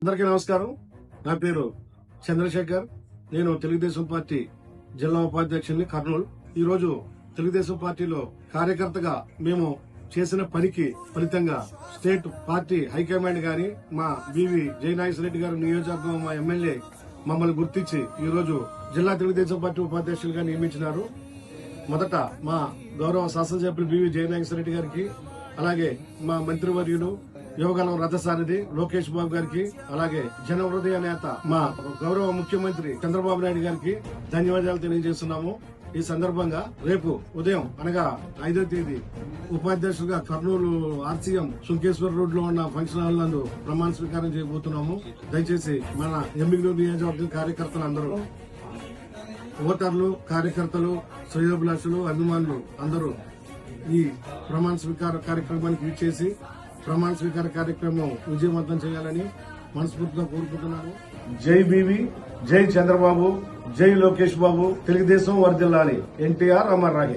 అందరికీ నమస్కారం. నా పేరు చంద్రశేఖర్. నేను తెలుగుదేశం పార్టీ జిల్లా ఉపాధ్యక్షుడిని కర్నూలు. ఈ రోజు తెలుగుదేశం పార్టీలో కార్యకర్తగా మేము చేసిన పనికి ఫలితంగా స్టేట్ పార్టీ హైకమాండ్ గాని మా బివి జయనాగేశ్వరరెడ్డి గారి నియోజకవర్గం మా ఎమ్మెల్యే మమ్మల్ని గుర్తించి ఈ రోజు జిల్లా తెలుగుదేశం పార్టీ ఉపాధ్యక్షులుగా నియమించినారు. మొదట మా గౌరవ శాసనసభ్యులు బివి జయనాగేశ్వరరెడ్డి గారికి, అలాగే మా మంత్రివర్యులు యువగలం రథసారథి లోకేష్ బాబు గారికి, అలాగే జన హృదయ నేత మా గౌరవ ముఖ్యమంత్రి చంద్రబాబు నాయుడు గారికి ధన్యవాదాలు తెలియజేస్తున్నాము. ఈ సందర్భంగా రేపు ఉదయం అనగా 5వ తేదీ ఉపాధ్యక్షులుగా కర్నూలు ఆర్సీఎం సుంకేశ్వర్ రోడ్ లో ఉన్న ఫంక్షన్ హాల్ నందు ప్రమాణ స్వీకారం చేయబోతున్నాము. దయచేసి మన ఎమ్మిగ్నూరు నియోజకవర్గం కార్యకర్తలు అందరూ, ఓటర్లు, కార్యకర్తలు, శ్రేయోభిలాషులు, అభిమానులు అందరూ ఈ ప్రమాణ స్వీకార కార్యక్రమానికి విచ్చేసి ప్రమాణ స్వీకార కార్యక్రమం విజయవంతం చేయాలని మనస్ఫూర్తిగా కోరుకుంటున్నాను. జై బీవీ, జై చంద్రబాబు, జై లోకేష్ బాబు, తెలుగుదేశం వర్ధిల్లాలి. ఎన్టీఆర్ అమర్ రాగే.